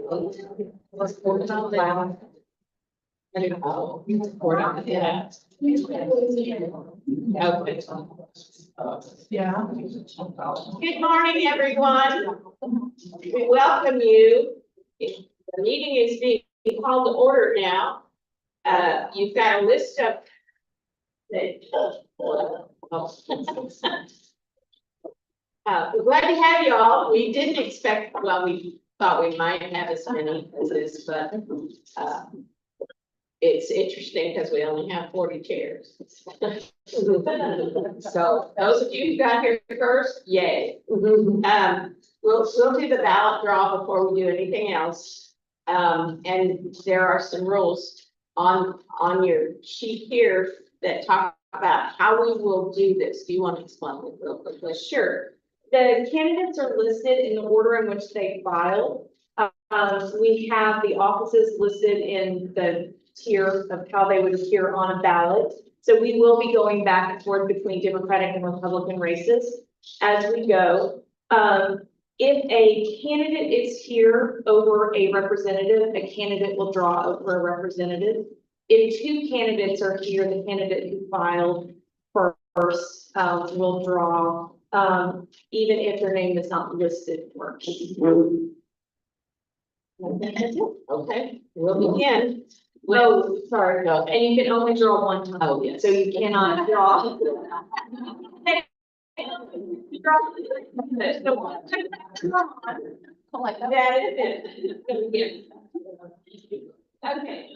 Let's pour it on down. Oh, pour it on, yeah. Okay. Yeah. Good morning, everyone. We welcome you. The meeting is being called to order now. You've got a list of we're glad to have you all. We didn't expect, well, we thought we might have as many as this, but it's interesting because we only have 40 chairs. So those of you who got here first, yay. We'll do the ballot draw before we do anything else. And there are some rules on your sheet here that talk about how we will do this. Do you want to explain it real quickly? Sure. The candidates are listed in the order in which they filed. We have the offices listed in the tier of how they would appear on a ballot. So we will be going back and forth between Democratic and Republican races as we go. If a candidate is here over a representative, a candidate will draw over a representative. If two candidates are here, the candidate who filed first will draw, even if their name is not listed for. Okay, we'll begin. Oh, sorry, No. and you can only draw one time. Oh, yes. So you cannot draw. That is it. Okay.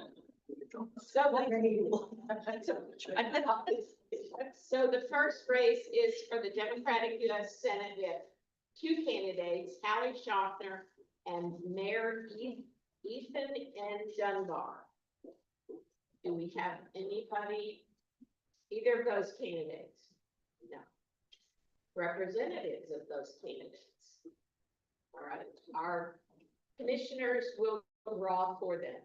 So the first race is for the Democratic U.S. Senate. We have two candidates, Hallie Schaffner and Mayor Ethan N. Dunbar. Do we have anybody, either of those candidates? No. Representatives of those candidates. All right, our commissioners will draw for them.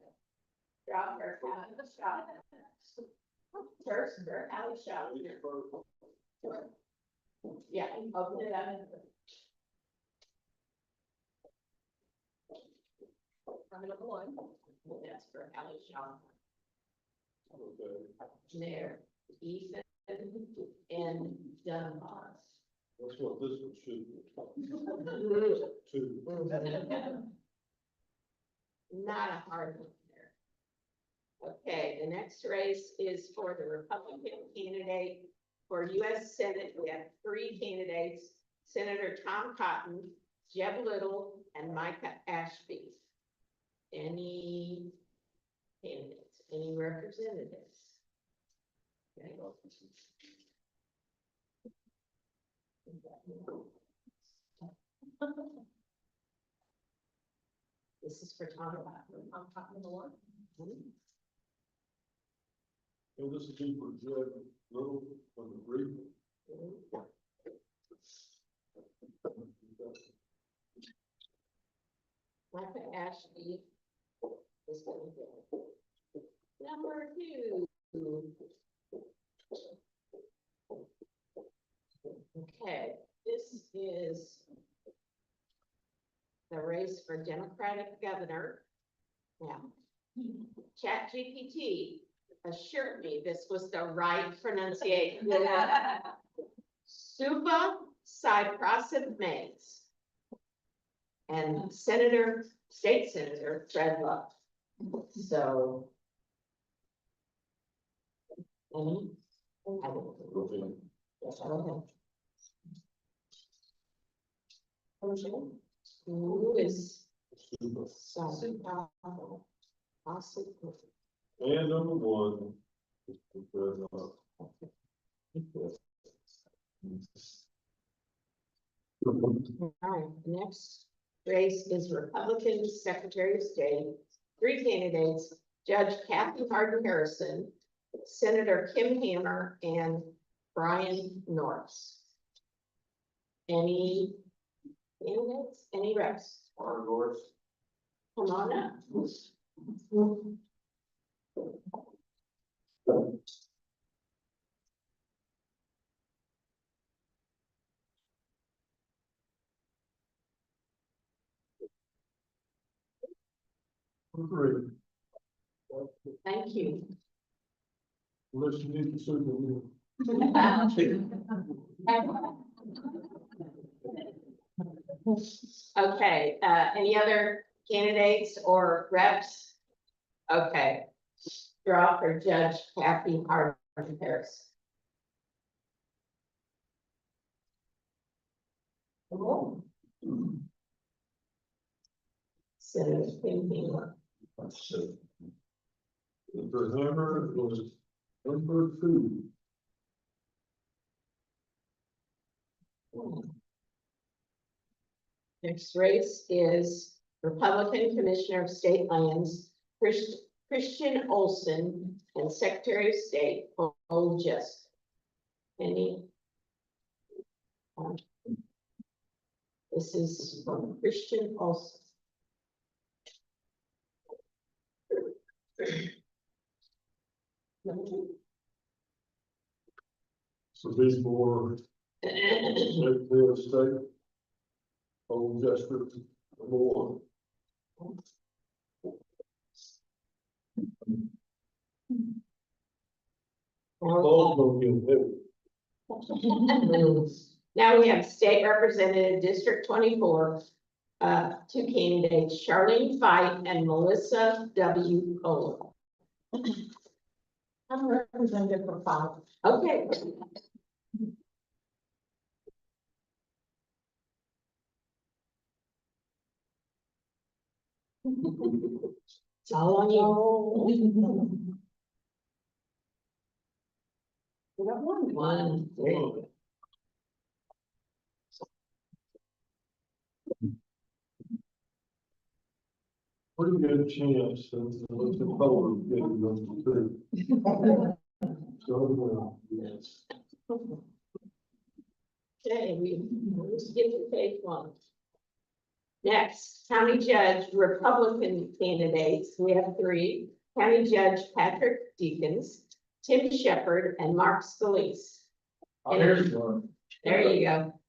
Draw for Hallie Schaffner. First for Hallie Schaffner. Yeah, open it up. Number one. That's for Hallie Schaffner. Mayor Ethan and Dunbar. That's what this one should be. Two. Not a hard one there. Okay, the next race is for the Republican candidate for U.S. Senate. We have three candidates: Senator Tom Cotton, Jeb Little, and Micah Ashby. Any candidates? Any representatives? Okay. This is for Tom Cotton. Tom Cotton, the one. And this is for Jeb Little from the brief. Micah Ashby is going to go. Number two. Okay, this is the race for Democratic governor. Now, ChatGPT assured me this was the right pronunciation. Supa Cyprosset Mays and State Senator Fred Love. So, any? I don't know. Yes, I don't know. Who is Super? And number one. All right, next race is Republican Secretary of State. Three candidates: Judge Kathy Harden Harrison, Senator Kim Hammer, and Brian Norris. Any candidates? Any reps? Norris. Come on up. Great. Thank you. Unless you need to sue me. Okay, any other candidates or reps? Okay. Draw for Judge Kathy Harris. So, thinking, That's it. The hammer was number 2. next race is Republican Commissioner of State Lands, Christian Olson, and Secretary of State, Old Just. Any? This is from Christian Olson. So these more Secretary of State. Old District number 1. Both will get heavy. Now we have State Representative District 24, 2 candidates, Charlene Fight and Melissa W. Cole. I'm representative for 5. Okay. It's all on you. We got one. One, three. Pretty good chance that the color of getting number 2. So, yes. Okay, let's get to page 1. Next, County Judge Republican candidates. We have 3. County Judge Patrick Deakins, Tim Shepard, and Mark Scalise. Here's one. There you go.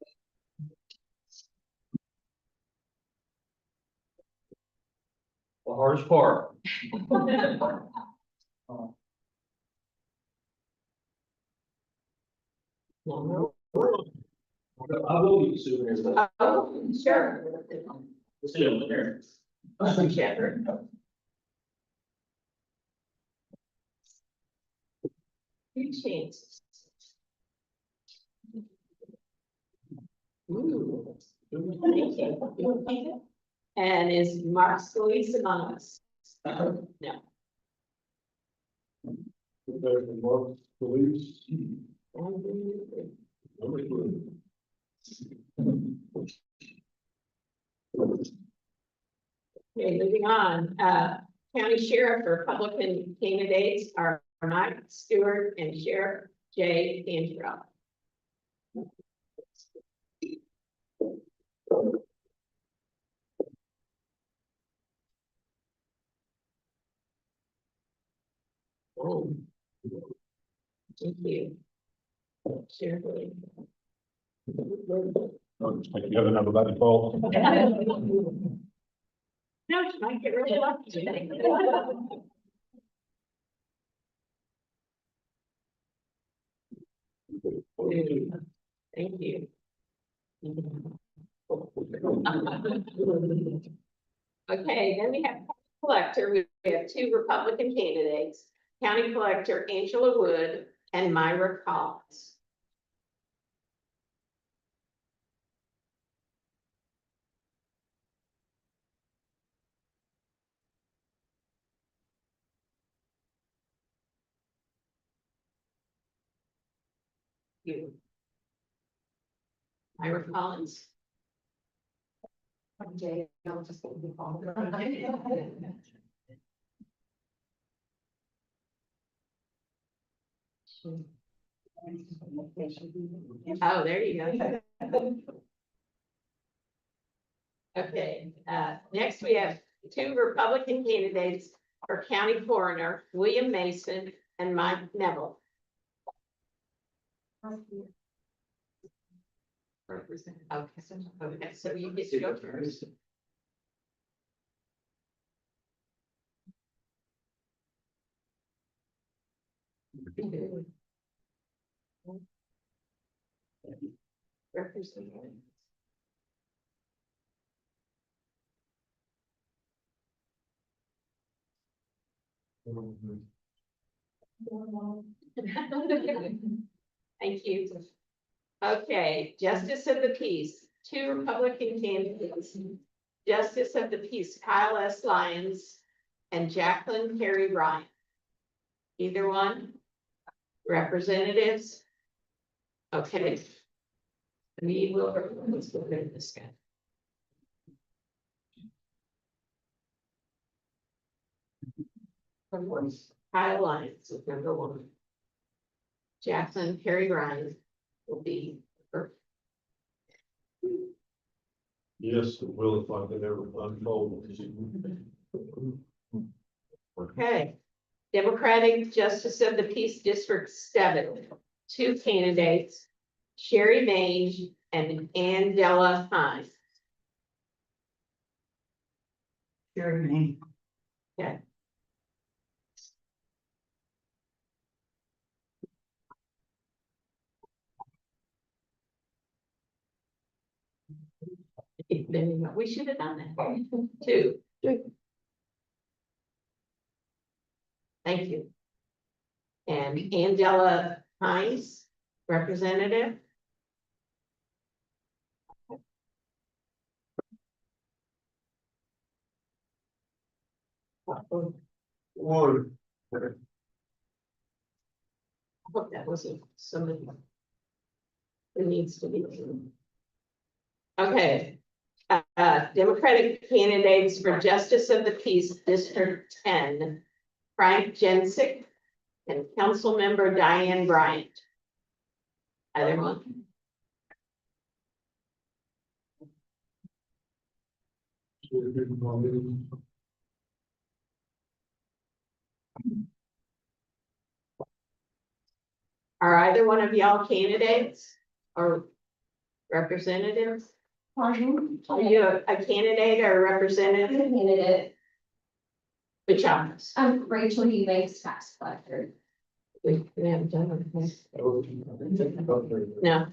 The hardest part. No, I will be souvenirs, but oh, sure. we'll see them there. Tim Shepard. Two chances. Ooh. Thank you. And is Mark Scalise among us? No. There's the Mark Police. Number 3. Okay, moving on, County Sheriff Republican candidates are Mike Stewart and Sheriff Jay Angelo. Oh. Thank you. Sheriff. You have another body call. No, she might get really lucky today. Thank you. Okay, then we have collector. We have 2 Republican candidates, County Collector Angela Wood and Myra Collins. You. Myra Collins. Jay, I'll just give you all. Oh, there you go. Okay, next we have 2 Republican candidates for county coroner, William Mason and Mike Neville. Okay, so you get to go first. Representative. Thank you. Okay, Justice of the Peace, 2 Republican candidates. Justice of the Peace, Kyle S. Lyons and Jacqueline Carey Ryan. Either one? Representatives? Okay. We will, let's look at this guy. Kyle Lyons is number 1. Jacqueline Carey Ryan will be first. Yes, it will if I could ever unfold. Okay. Democratic Justice of the Peace District 7, 2 candidates, Sherry Mange and Andela Hines. Your name. Okay. We should have done that. 2. Thank you. And Andela Hines, representative. One. I hope that wasn't somebody who needs to be. Okay. Democratic candidates for Justice of the Peace, District 10, Frank Jensick and Councilmember Diane Bryant. Either one. Are either one of y'all candidates or representatives? Are you a candidate or a representative? Candidate, Which office? I'm Rachel Eubanks, tax collector. We haven't done it. No.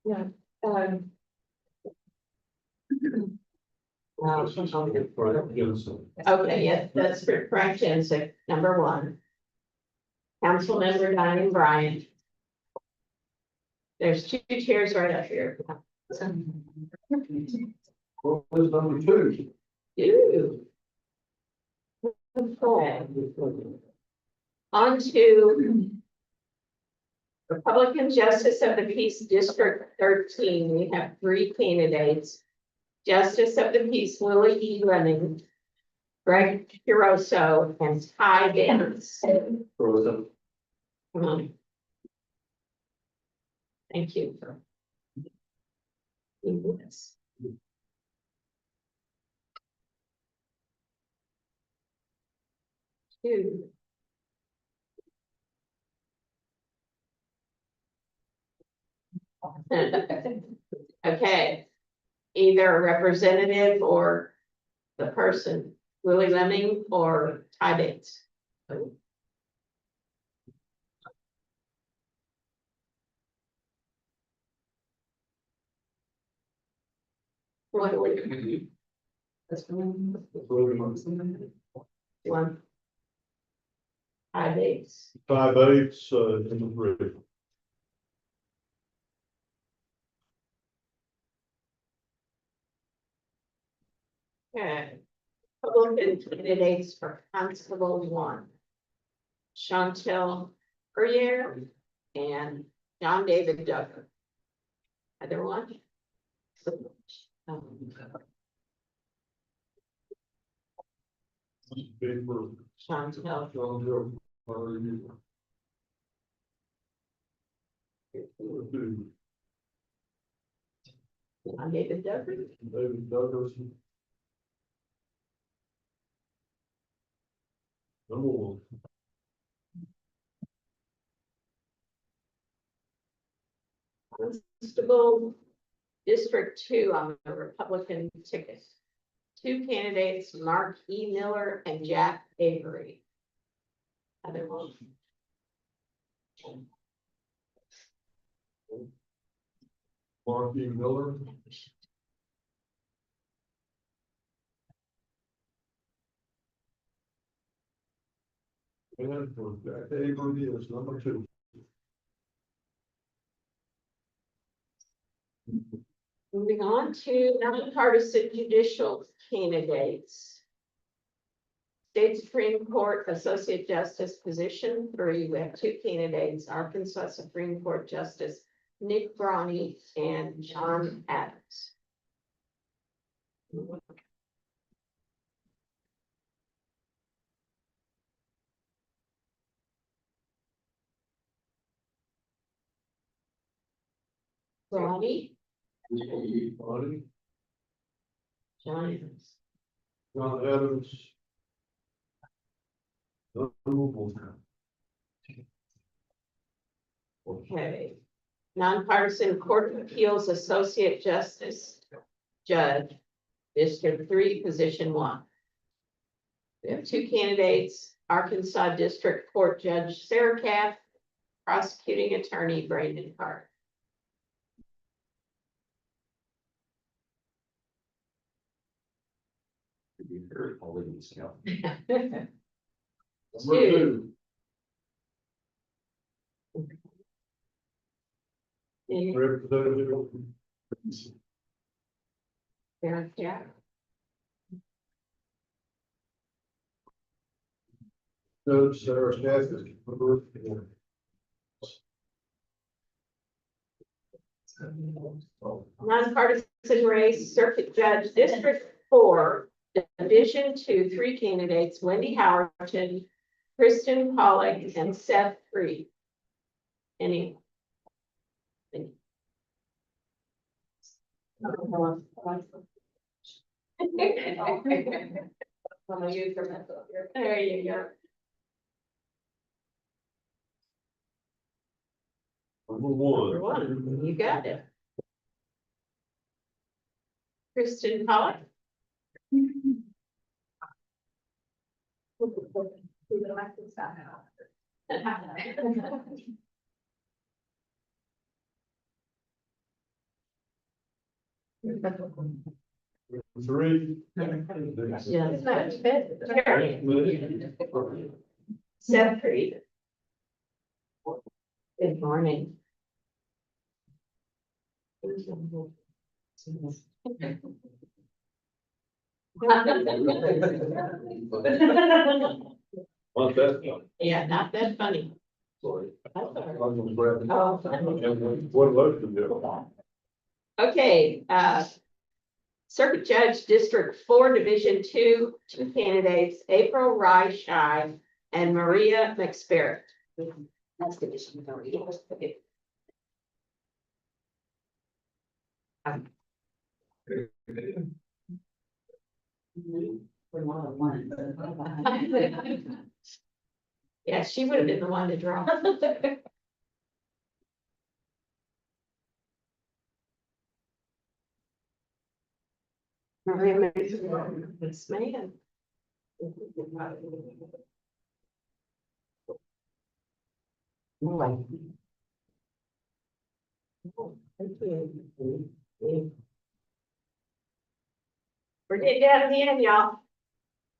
No. Okay, yeah, that's for Frank Jensick, number 1. Councilmember Diane Bryant. There's 2 chairs right up here. What was number 2? Ew. Okay. On to Republican Justice of the Peace District 13, we have 3 candidates. Justice of the Peace, Willie E. Lemming, Greg Hiroso, and Ty Davis. Come on. Thank you for doing this. Two. Okay, either a representative or the person, Willie Lemming or Ty Bates. What do we? One. Ty Bates. 5/8, in the 3. Okay. Republican candidates for Constable 1. Chantel Perrier and John David Duggar. Either one? Chantel. John David Duggar. David Douglas. Number 1. Constable District 2 on the Republican ticket. 2 candidates, Mark E. Miller and Jack Avery. Other one. Mark E. Miller. And for Jack Avery is number 2. Moving on to nonpartisan judicial candidates. State Supreme Court Associate Justice position 3, we have 2 candidates, Arkansas Supreme Court Justice Nick Bronny and John Adams. Bronny, Bonnie, John Adams. John Adams. Unmovable. Okay. Nonpartisan Court of Appeals Associate Justice Judge, District 3, Position 1. We have 2 candidates, Arkansas District Court Judge Sarah Caff, Prosecuting Attorney Brandon Carter. Number 2. Representative. Sarah Caff. Judge Sarah Stathis. Number 4. Nonpartisan race, Circuit Judge, District 4, Division 2, 3 candidates, Wendy Howerton, Kristen Pollock, and Seth Freed. Any? There you go. Number Number 1. 1, you got it. Kristen Pollock. Number 3. Yes. Seth Freed. Good morning. Want that? Yeah, not that funny. Sorry. That's all right. I'm gonna grab it. Oh, What left to do? okay, Circuit Judge District 4, Division 2, 2 candidates, April Rye and Maria McSpirit. That's Division 3. Yeah, she would have been the one to draw. This man. We're getting down to the end, y'all.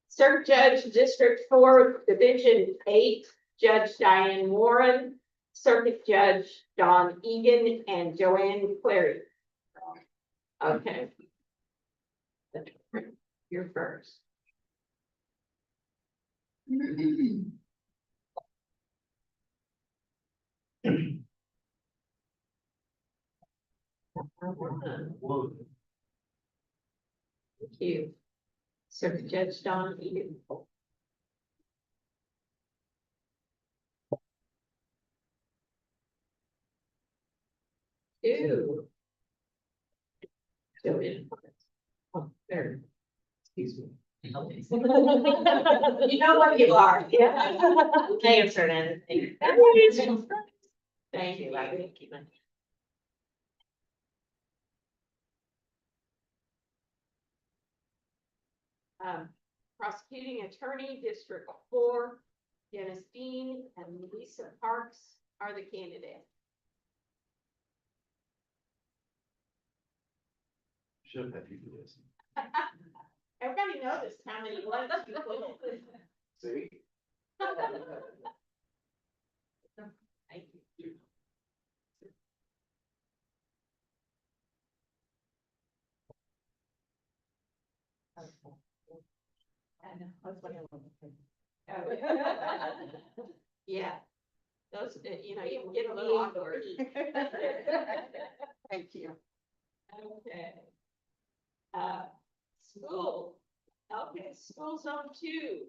Circuit Judge District 4, Division 8, Judge Diane Warren, Circuit Judge Don Egan, and Joanne Clary. Okay. You're first. Thank you. Circuit Judge Don Egan. Two. Joanne. Oh, there. Excuse me. You know what you are, yeah. Answered anything. Thank you. Prosecuting Attorney, District 4, Dennis Dean and Lisa Parks, are the candidates? Should have you do this. Everybody noticed how many ones you put in. See? Thank you. Yeah, those, you know, you can get a little awkward. Thank you. Okay. School, okay, school zone 2,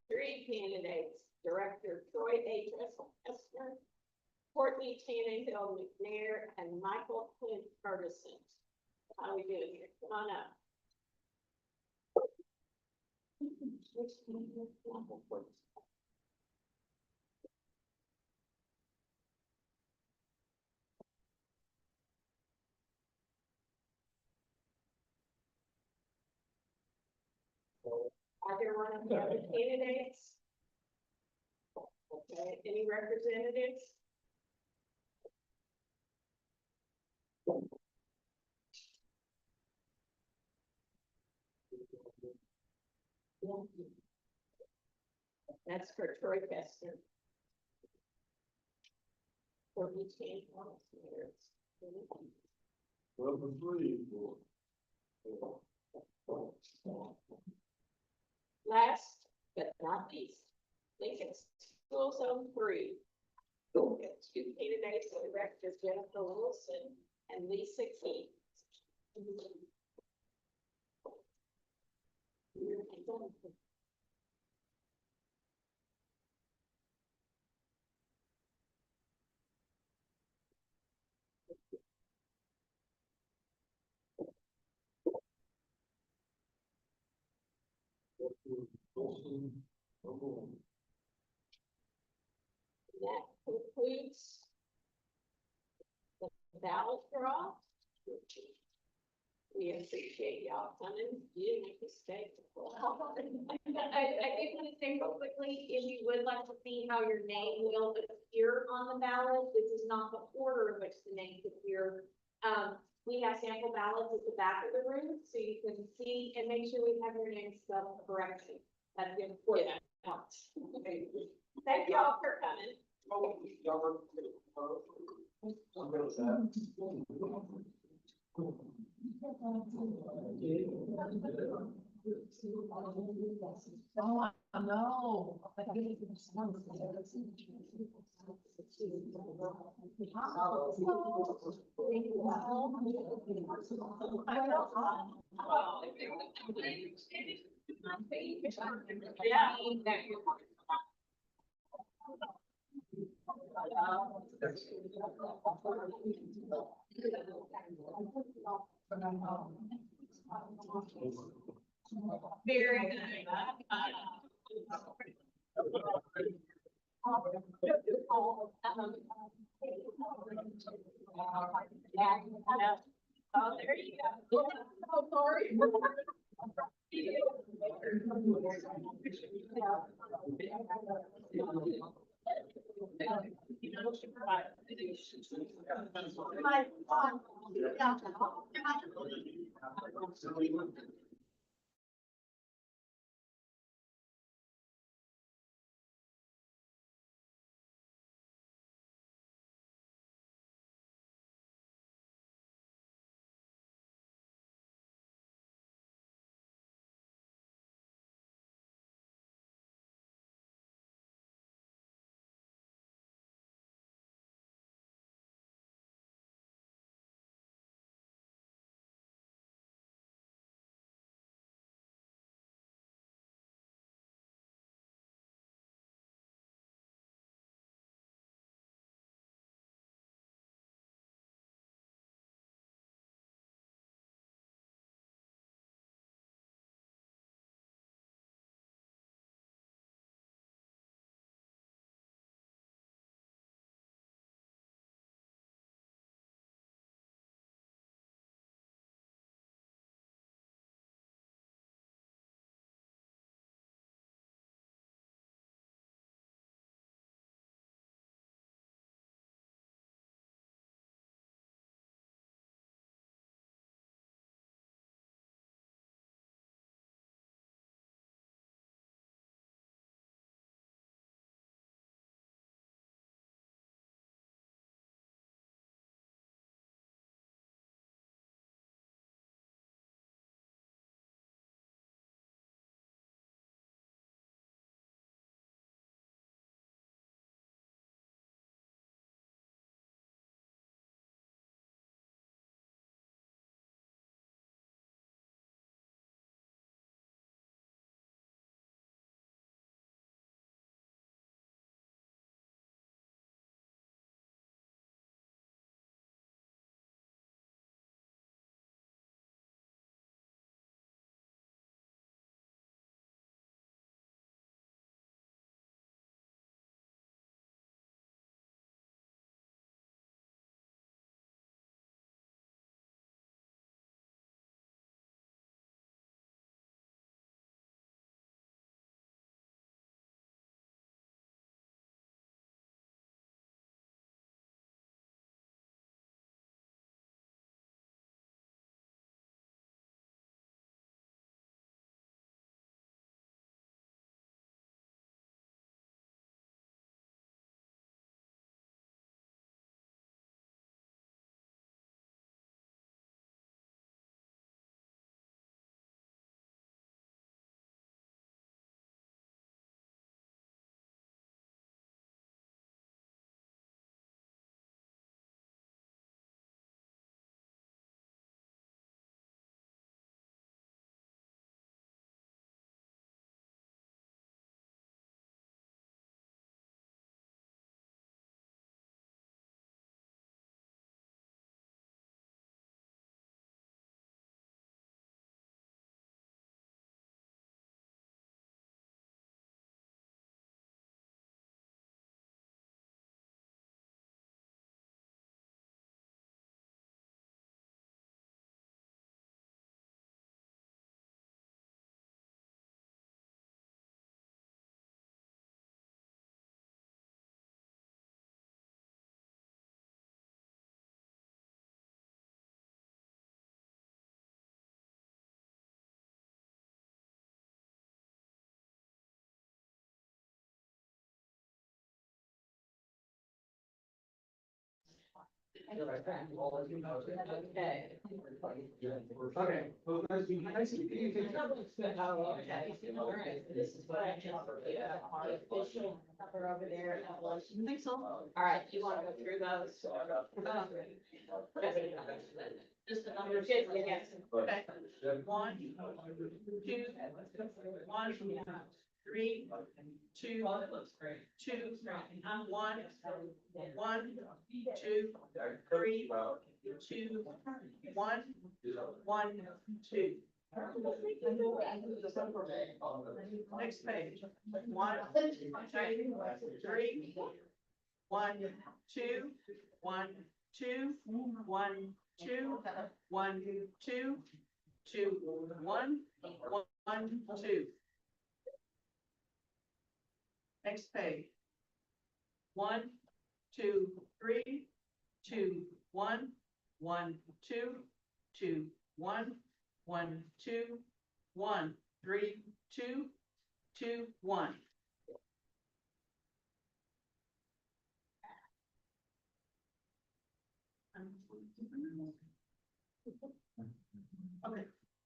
3 candidates, Director Troy A. Dressler, Courtney Tannehill McNair, and Michael Clint Ferguson. How we doing here? Come on up. Are there one of the other candidates? Okay, any representatives? That's for Troy Kester. Courtney Tannehill. Number 3. Last but not least, Lincoln School Zone 3. We have 2 candidates, Director Jennifer Wilson and Lisa King. That concludes the ballot draw. We appreciate y'all coming. You didn't make a mistake. I did want to say real quickly, if you would like to see how your name will appear on the ballot, this is not the order in which the names appear. We have sample ballots at the back of the room, so you can see and make sure we have your name spelled correctly. That's the important part. Thank y'all for coming. Oh, no. Yeah. Very good. Oh, there you go. Oh, sorry. My. Okay. Oh, okay. All right. This is what I just, our official number over there. Think so? All right, you want to go through those? Just the number, yes. Okay. 1, 2, 1, 3, 2, 2, 1, 1, 2, 3, 2, 1, 1, 2. Next page. 1, 2, 3, 1, 2, 1, 2, 1, 2, 1, 2, 2, 1, 1, 2. Next page. 1, 2, 3, 2, 1, 1, 2, 2, 1, 1, 2, 1, 3, 2, 2, 1. Okay,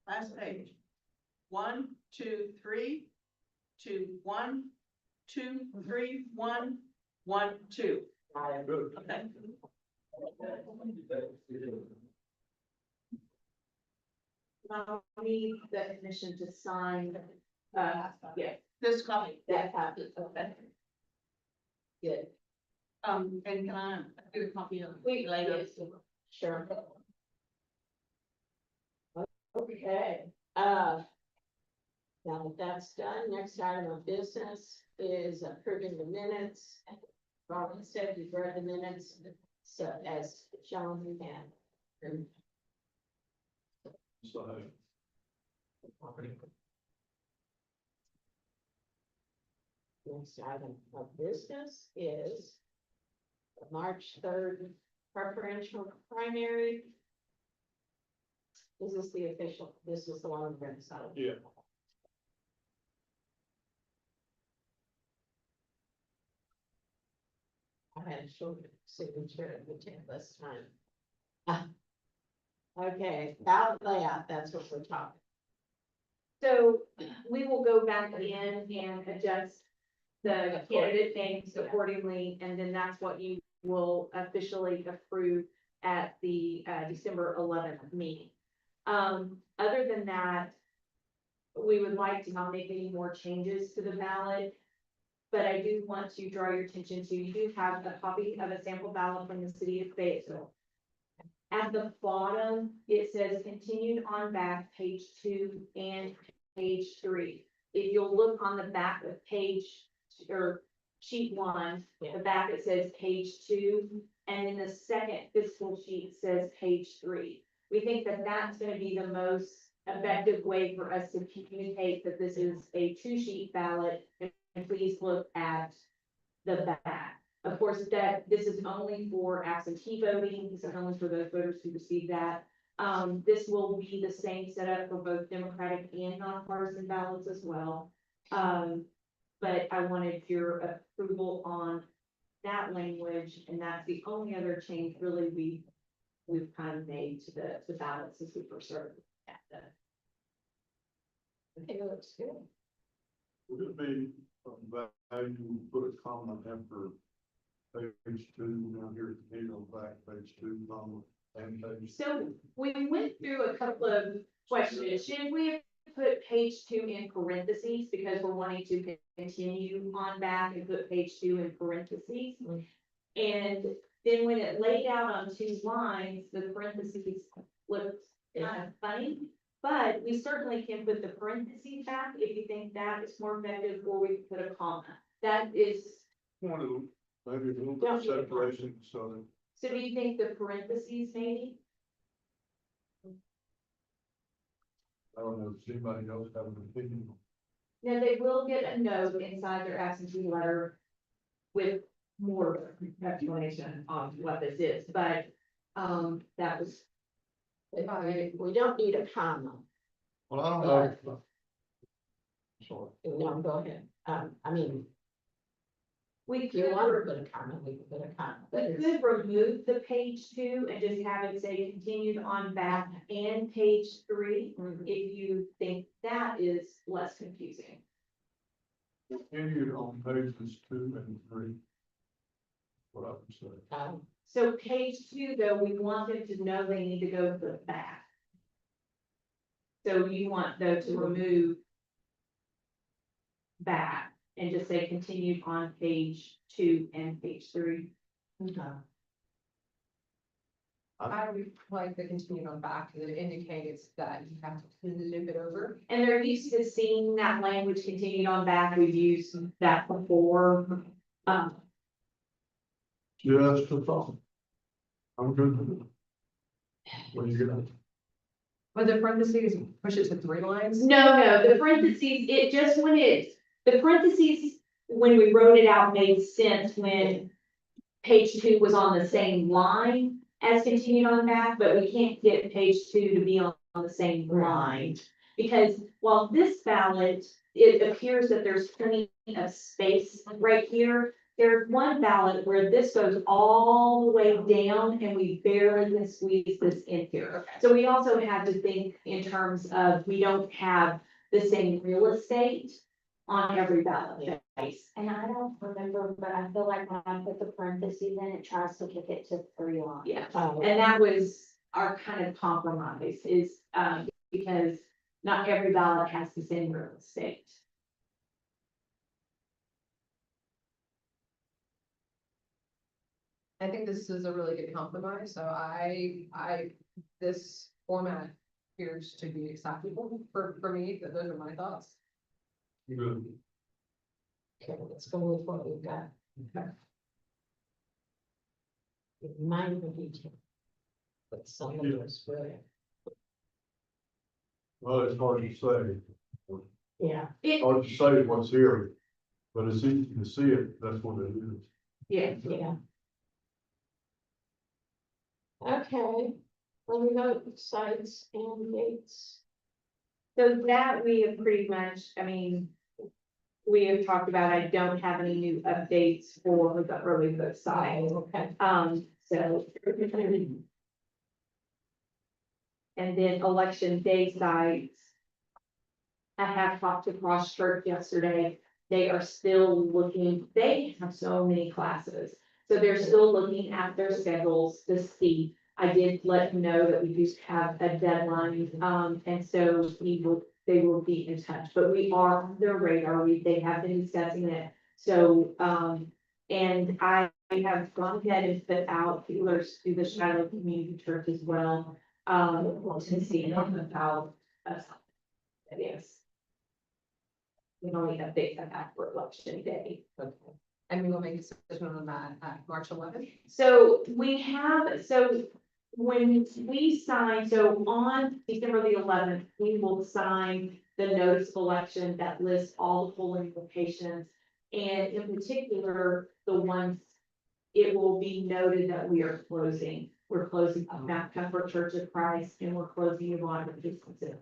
last page. 1, 2, 3, 2, 1, 2, 3, 1, 1, 2. Good. Okay. Now, we need the commission to sign, yeah, This copy. that copy, okay. Good. And can I do a copy of We, later? yes, sure. Okay, now that that's done, next item of business is approving the minutes. Robin said you've read the minutes, so as shown you can. So, Next item of business is the March 3rd preferential primary. Is this the official? This is the one we're going to sign. yeah. I had a short signature at the table this time. Ah. Okay, ballot layout, that's what we're talking. So we will go back in and adjust the candidate names accordingly, and then that's what you will officially approve at the December 11th meeting. Other than that, we would like to not make any more changes to the ballot. But I do want to draw your attention to, you do have a copy of a sample ballot from the city of Fayetteville. At the bottom, it says continued on back, page 2 and page 3. If you'll look on the back of page or sheet 1, the back it says page 2, and in the second fiscal sheet says page 3. We think that that's going to be the most effective way for us to communicate that this is a 2-sheet ballot, and please look at the back. Of course, that this is only for absentee voting. This is only for those voters who receive that. This will be the same setup for both Democratic and nonpartisan ballots as well. But I wanted your approval on that language, and that's the only other change really we've kind of made to the ballot since we first started at that. I think it looks good. Would it be value to put a comment after page 2 down here at the end of the back, page 2, comma, and page? So we went through a couple of questions. Should we have put page 2 in parentheses because we're wanting to continue on back and put page 2 in parentheses? And then when it laid out on 2 lines, the parentheses looked kind of funny. But we certainly can put the parentheses back if you think that is more effective, or we can put a comma. That is, One of them, maybe a little bit Don't of need a comma. separation, so so do you think the parentheses maybe? I don't know, if anybody else have an opinion. Now, they will get a note inside their absentee letter with more explanation on what this is, but, that was, We don't need a comma. Well, I don't know. Sorry. No, go ahead. I mean, We If you could, want to put a comment, we can put a comment, but we it's, could remove the page 2 and just have it say continued on back and page 3, Mhm. if you think that is less confusing. Continued on pages 2 and 3. What I would say. So page 2, though, we want them to know they need to go to the back. So you want though to remove back and just say continued on page 2 and page 3. I would like the continued on back, because it indicates that you have to flip it over. And they're used to seeing that language continued on back. We've used that before. Just a thought. I'm good with it. What do you got? But the parentheses push it to 3 lines. No, the parentheses, the parentheses, when we wrote it out, made sense when page 2 was on the same line as continued on back, but we can't get page 2 to be on the same line. Because while this ballot, it appears that there's plenty of space right here. There's one ballot where this goes all the way down and we barely can squeeze this in here. So we also have to think in terms of, we don't have the same real estate on every ballot space. And I don't remember, but I feel like when I put the parentheses in, it tries to kick it to 3 lines. Yeah, Oh, and that was our kind of compromise is, because not every ballot has the same real estate. I think this is a really good compromise, so this format appears to be acceptable for me, but those are my thoughts. Good. okay, let's go with what we've got. It might be, but some of those were, Well, it's hard to say. yeah. Hard to say what's here, but it's easy to see it. That's what it is. Yeah. Okay, remote sites and gates. So that we have pretty much, I mean, we have talked about, I don't have any new updates for the early vote side. Okay. So. And then election day sites. I have talked to Cross Church yesterday. They are still looking, they have so many classes. So they're still looking at their schedules to see. I did let him know that we do have a deadline, and so they will be in touch, but we are on their radar. They have been discussing it. So, and I have gone ahead and put out feelers to the Shiloh Community Church as well, to see about us. Yes. We can only update that for election day. Okay. And we will make a decision on that at March 11th. So when we sign, so on December the 11th, we will sign the notice of election that lists all the polling locations. And in particular, the ones, it will be noted that we are closing. We're closing Mount Comfort Church of Christ and we're closing Yvonne Dickinson.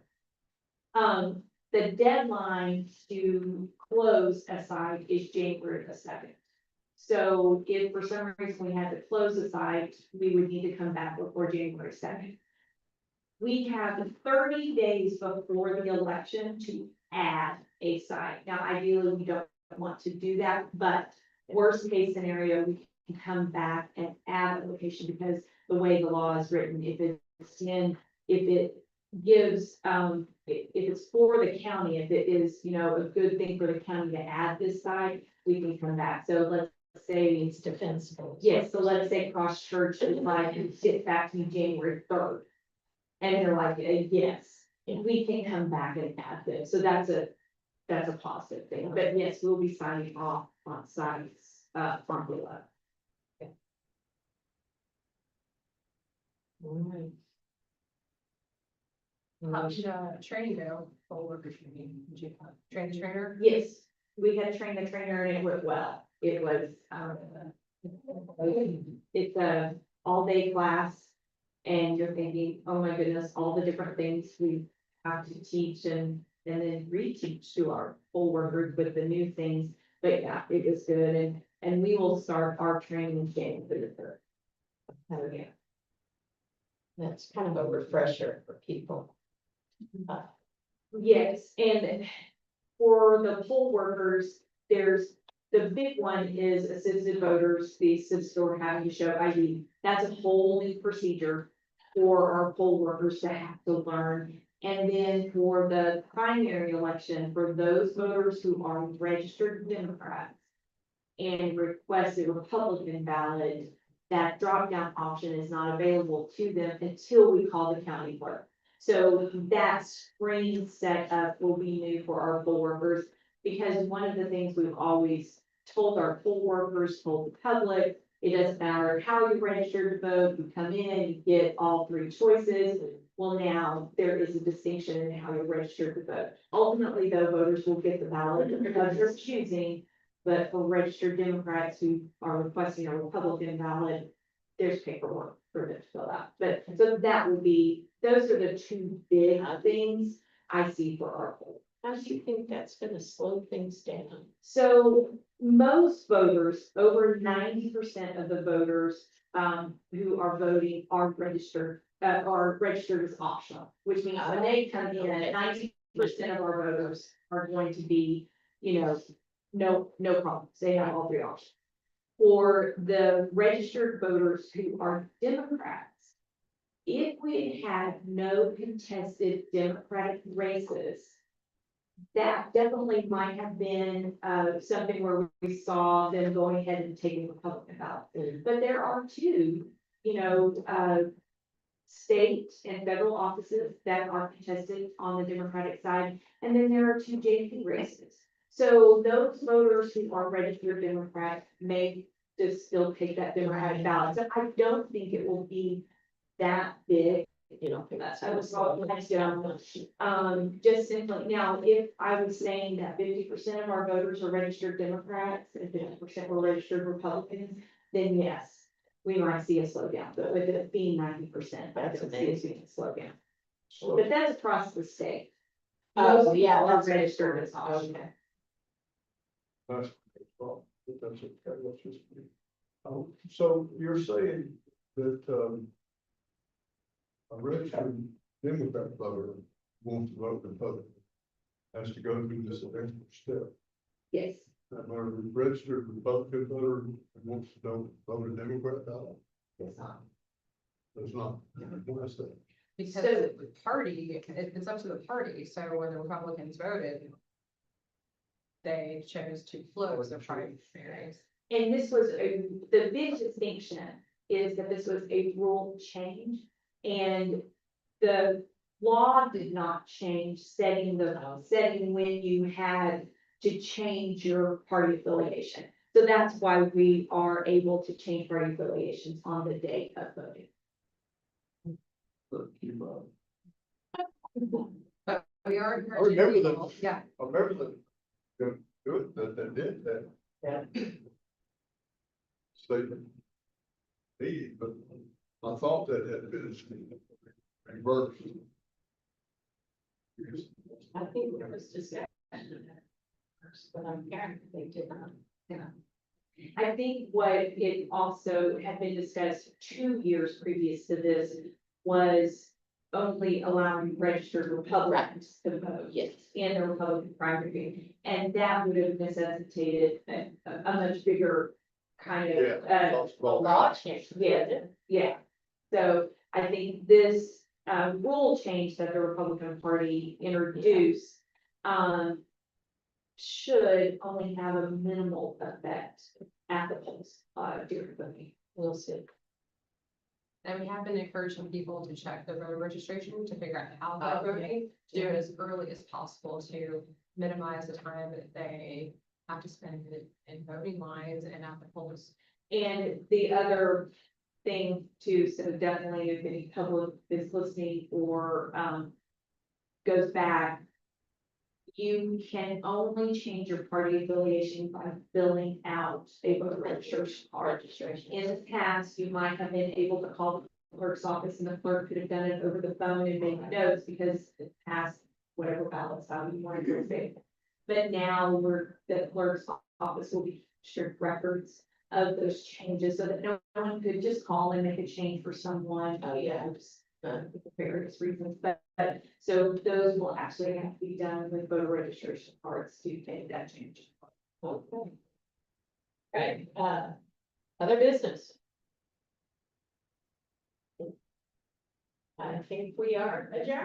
The deadline to close a site is January the 2nd. So if for some reason we had to close a site, we would need to come back before January 2nd. We have 30 days before the election to add a site. Now, ideally, we don't want to do that, but worst case scenario, we can come back and add a location because the way the law is written, if it gives, if it's for the county, if it is, a good thing for the county to add this site, we can come back. So let's say It's defensible. yes, so let's say Cross Church is like, get back to me January 3rd. And they're like, yes, we can come back and add this, so that's a positive thing, but yes, we'll be signing off on sites, formula. All How right. should training go? Poll workers training, did you train the trainer? Yes, we had trained the trainer and it went well, it was, it's a all-day class. And you're thinking, oh my goodness, all the different things we have to teach and then reteach to our poll workers with the new things. But yeah, it was good And we will start our training January 3rd. Oh, yeah. That's kind of a refresher for people. Yes, and for the poll workers, the big one is assisted voters, the assisted or having to show ID. That's a whole new procedure for our poll workers to have to learn. And then for the primary election, for those voters who are registered Democrats and request a Republican ballot, that drop-down option is not available to them until we call the county clerk. So that screen setup will be new for our poll workers, because one of the things we've always told our poll workers, told the public, it doesn't matter how you register to vote, you come in, you get all three choices. Well, now there is a distinction in how you're registered to vote. Ultimately, though, voters will get the ballot of their choosing, but for registered Democrats who are requesting a Republican ballot, there's paperwork for them to fill out. But so that would be, those are the two big things I see for our poll. How do you think that's gonna slow things down? So most voters, over 90% of the voters who are voting are registered as optional, which means when they come in, 90% of our voters are going to be, no problems. They have all three options. For the registered voters who are Democrats, if we had no contested Democratic races, that definitely might have been something where we saw them going ahead and taking Republican ballot. But there are two, state and federal offices that are contested on the Democratic side, and then there are two JP races. So those voters who are registered Democrat may just still take that Democratic ballot. So I don't think it will be that big. You know, that's. I was just simply, now, if I was saying that 50% of our voters are registered Democrats and 50% were registered Republicans, then yes, we might see a slowdown, but with it being 90%, that's a slowdown. But that's across the state. Oh, Most yeah, people are that's registered as optional. Okay. That's, well, that's okay, let's just. So you're saying that, a registered Democrat voter wants to vote Republican, has to go through this extra step. Yes, That a registered Republican voter wants to vote a Democrat ballot, it's not. does not. Why is that? Because So- the party, it's up to the party, so when the Republicans voted, they chose to close their primaries. And this was the big distinction is that this was a rule change. And the law did not change setting when you had to change your party affiliation. So that's why we are able to change party affiliations on the day of voting. But you, But we are. I remember that. encouraging people- Yeah, I remember that did that. Yeah. Statement. But I thought that had been reversed. Because I think there was discussion of that first, but I'm hearing they did not. I think what it also had been discussed 2 years previous to this was only allowing registered Republicans to vote. Yes. In the Republican primary, and that would have necessitated a much bigger kind of, Law change. yeah. So I think this, rule change that the Republican Party introduced, should only have a minimal effect at the polls, during voting. We'll see. and we have been encouraging people to check their voter registration to figure out how they're voting, to do it as early as possible to minimize the time that they have to spend in voting lines and at the polls. And the other thing too, so definitely if any public is listening or, goes back, you can only change your party affiliation by filling out a voter registration card. In the past, you might have been able to call the clerk's office and the clerk could have done it over the phone and made notes because it passed whatever ballots, how you wanted to say. But now the clerk's office will be shared records of those changes so that no one could just call and make a change for someone. Oh, yeah. For various reasons, but so those will actually have to be done with voter registration cards to make that change. Okay. Right, other business. I think we are adjourned.